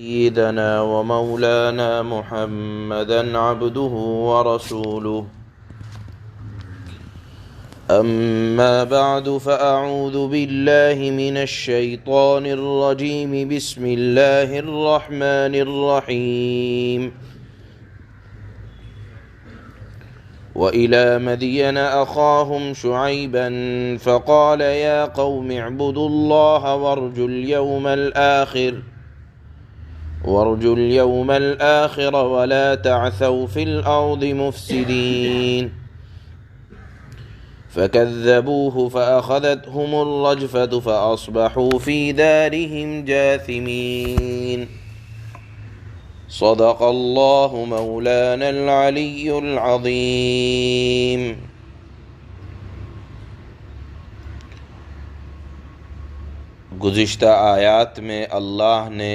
سيدنا ومولانا محمدا عبده ورسوله. أما بعد فأعوذ بالله من الشيطان الرجيم. بسم الله الرحمن الرحيم. وإلى مدين أخاهم شعيبا فقال يا قوم اعبدوا الله وارجوا اليوم الآخر ولا تعثوا في الأرض مفسدين. فكذبوه فأخذتهم الرجفة فأصبحوا في دارهم جاثمين. صدق الله مولانا العلي العظيم. گزشتہ آیات میں اللہ نے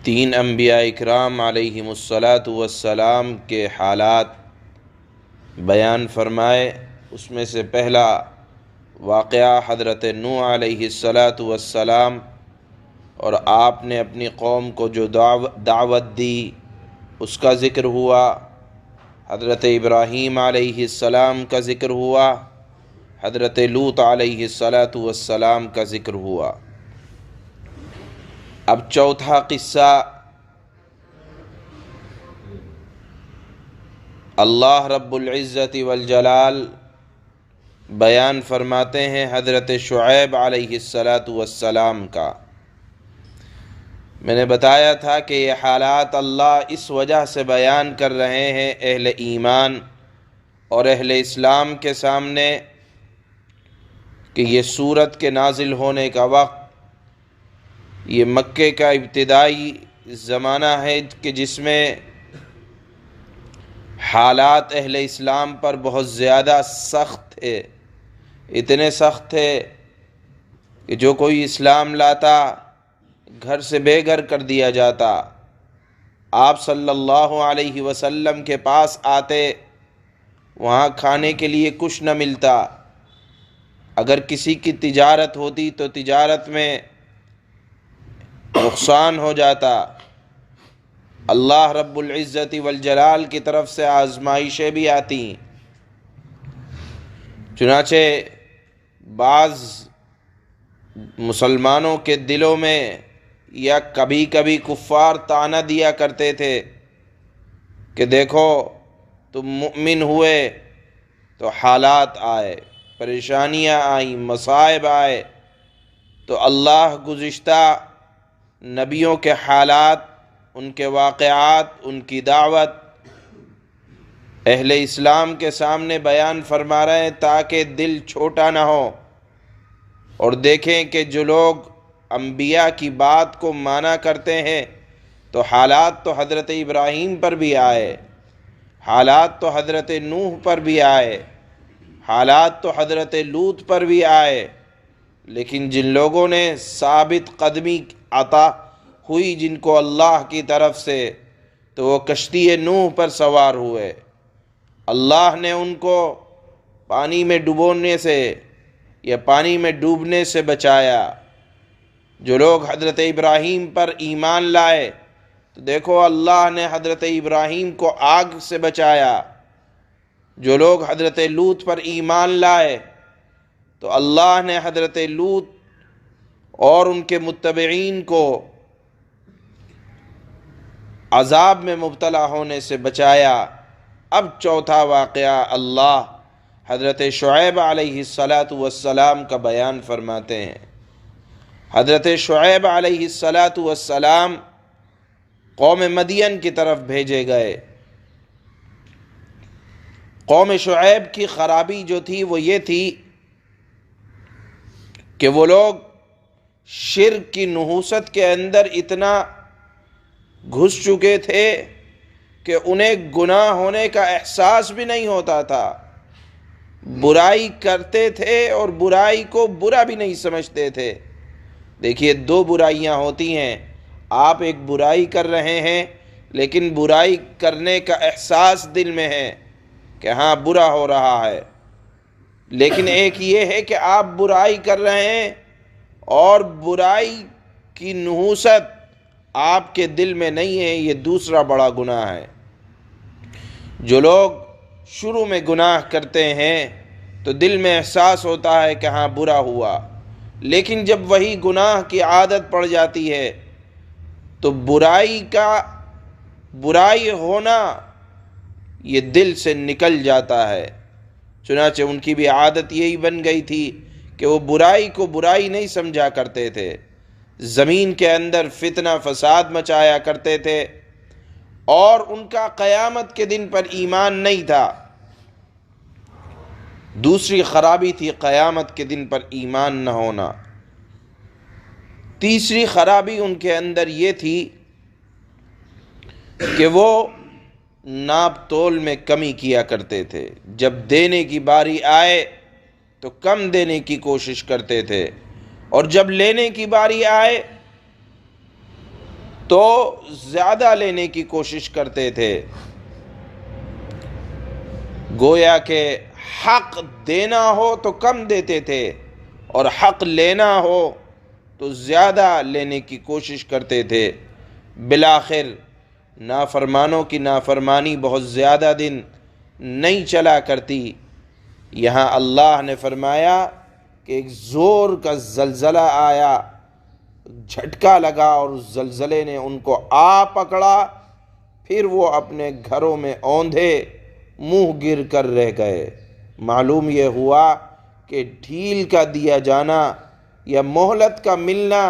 تین انبیاء اکرام علیہم السلام کے حالات بیان فرمائے. اس میں سے پہلا واقعہ حضرت نوح علیہ السلام اور آپ نے اپنی قوم کو جو دعوت دی اس کا ذکر ہوا. حضرت ابراہیم علیہ السلام کا ذکر ہوا. حضرت لوط علیہ السلام کا ذکر ہوا. اب چوتھا قصہ اللہ رب العزت والجلال بیان فرماتے ہیں حضرت شعیب علیہ السلام کا. میں نے بتایا تھا کہ یہ حالات اللہ اس وجہ سے بیان کر رہے ہیں اہل ایمان اور اہل اسلام کے سامنے کہ یہ سورت کے نازل ہونے کا وقت یہ مکے کا ابتدائی زمانہ ہے کہ جس میں حالات اہل اسلام پر بہت زیادہ سخت تھے. اتنے سخت تھے کہ جو کوئی اسلام لاتا گھر سے بے گھر کر دیا جاتا. آپ صلی اللہ علیہ وسلم کے پاس آتے وہاں کھانے کے لیے کچھ نہ ملتا. اگر کسی کی تجارت ہوتی تو تجارت میں نقصان ہو جاتا. اللہ رب العزت والجلال کی طرف سے آزمائشیں بھی آتی. چنانچہ بعض مسلمانوں کے دلوں میں یا کبھی کبھی کفار طعنہ دیا کرتے تھے کہ دیکھو تم مؤمن ہوئے تو حالات آئے، پریشانیاں آئیں، مصائب آئے. تو اللہ گزشتہ نبیوں کے حالات، ان کے واقعات، ان کی دعوت اہل اسلام کے سامنے بیان فرما رہے ہیں تاکہ دل چھوٹا نہ ہو اور دیکھیں کہ جو لوگ انبیاء کی بات کو مانا کرتے ہیں تو حالات تو حضرت ابراہیم پر بھی آئے، حالات تو حضرت نوح پر بھی آئے، حالات تو حضرت لوط پر بھی آئے. لیکن جن لوگوں نے ثابت قدمی عطا ہوئی جن کو اللہ کی طرف سے تو وہ کشتی نوح پر سوار ہوئے. اللہ نے ان کو پانی میں ڈبونے سے یا پانی میں ڈوبنے سے بچایا. جو لوگ حضرت ابراہیم پر ایمان لائے تو دیکھو اللہ نے حضرت ابراہیم کو آگ سے بچایا. جو لوگ حضرت لوط پر ایمان لائے تو اللہ نے حضرت لوط اور ان کے متبعین کو عذاب میں مبتلا ہونے سے بچایا. اب چوتھا واقعہ اللہ حضرت شعیب علیہ السلام کا بیان فرماتے ہیں. حضرت شعیب علیہ السلام قوم مدین کی طرف بھیجے گئے. قوم شعیب کی خرابی جو تھی وہ یہ تھی کہ وہ لوگ شرک کی نحوست کے اندر اتنا گھس چکے تھے کہ انہیں گناہ ہونے کا احساس بھی نہیں ہوتا تھا. برائی کرتے تھے اور برائی کو برا بھی نہیں سمجھتے تھے. دیکھیے دو برائیاں ہوتی ہیں. آپ ایک برائی کر رہے ہیں لیکن برائی کرنے کا احساس دل میں ہے کہ ہاں برا ہو رہا ہے، لیکن ایک یہ ہے کہ آپ برائی کر رہے ہیں اور برائی کی نحوست آپ کے دل میں نہیں ہے، یہ دوسرا بڑا گناہ ہے۔ جو لوگ شروع میں گناہ کرتے ہیں تو دل میں احساس ہوتا ہے کہ ہاں برا ہوا، لیکن جب وہی گناہ کی عادت پڑ جاتی ہے تو برائی ہونا یہ دل سے نکل جاتا ہے۔ چنانچہ ان کی بھی عادت یہی بن گئی تھی کہ وہ برائی کو برائی نہیں سمجھا کرتے تھے، زمین کے اندر فتنہ فساد مچایا کرتے تھے، اور ان کا قیامت کے دن پر ایمان نہیں تھا۔ دوسری خرابی تھی قیامت کے دن پر ایمان نہ ہونا۔ تیسری خرابی ان کے اندر یہ تھی کہ وہ ناپ تول میں کمی کیا کرتے تھے، جب دینے کی باری آئے تو کم دینے کی کوشش کرتے تھے، اور جب لینے کی باری آئے تو زیادہ لینے کی کوشش کرتے تھے۔ گویا کہ حق دینا ہو تو کم دیتے تھے، اور حق لینا ہو تو زیادہ لینے کی کوشش کرتے تھے۔ بالآخر نافرمانوں کی نافرمانی بہت زیادہ دن نہیں چلا کرتی۔ یہاں اللہ نے فرمایا کہ ایک زور کا زلزلہ آیا، جھٹکا لگا، اور اس زلزلے نے ان کو آ پکڑا، پھر وہ اپنے گھروں میں اوندھے منہ گر کر رہ گئے۔ معلوم یہ ہوا کہ ڈھیل کا دیا جانا یا مہلت کا ملنا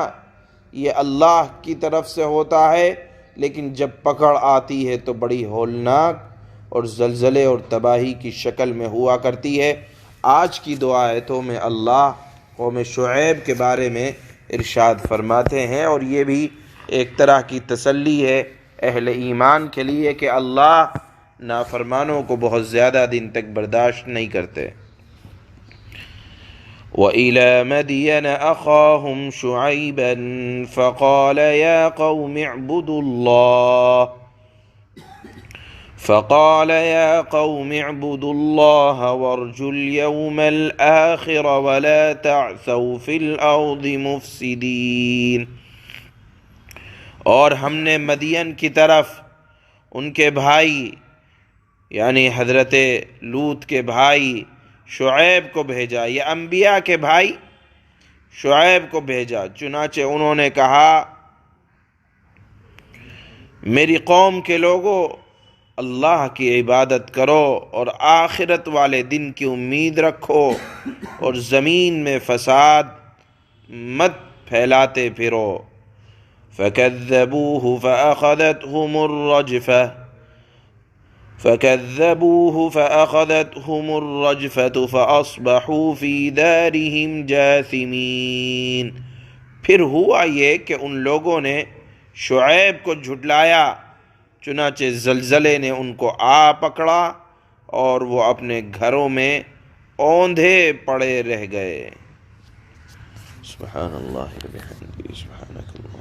یہ اللہ کی طرف سے ہوتا ہے، لیکن جب پکڑ آتی ہے تو بڑی ہولناک اور زلزلے اور تباہی کی شکل میں ہوا کرتی ہے۔ آج کی دو آیتوں میں اللہ قوم شعیب کے بارے میں ارشاد فرماتے ہیں، اور یہ بھی ایک طرح کی تسلی ہے اہل ایمان کے لیے کہ اللہ نافرمانوں کو بہت زیادہ دن تک برداشت نہیں کرتے۔ وَإِلَى مَدْيَنَ أَخَاهُمْ شُعَيْبًا فَقَالَ يَا قَوْمِ اعْبُدُوا اللَّهَ وَارْجُوا الْيَوْمَ الْآخِرَ وَلَا تَعْثَوْا فِي الْأَرْضِ مُفْسِدِينَ۔ اور ہم نے مدین کی طرف ان کے بھائی یعنی حضرت لوط کے بھائی شعیب کو بھیجا، یہ انبیاء کے بھائی شعیب کو بھیجا۔ چنانچہ انہوں نے کہا، میری قوم کے لوگوں، اللہ کی عبادت کرو اور آخرت والے دن کی امید رکھو، اور زمین میں فساد مت پھیلاتے پھرو۔ فَكَذَّبُوهُ فَأَخَذَتْهُمُ الرَّجْفَةُ فَأَصْبَحُوا فِي دَارِهِمْ جَاثِمِينَ۔ پھر ہوا یہ کہ ان لوگوں نے شعیب کو جھٹلایا، چنانچہ زلزلے نے ان کو آ پکڑا اور وہ اپنے گھروں میں اوندھے پڑے رہ گئے۔ سبحان اللہ و بحمدہ، سبحانک اللہ۔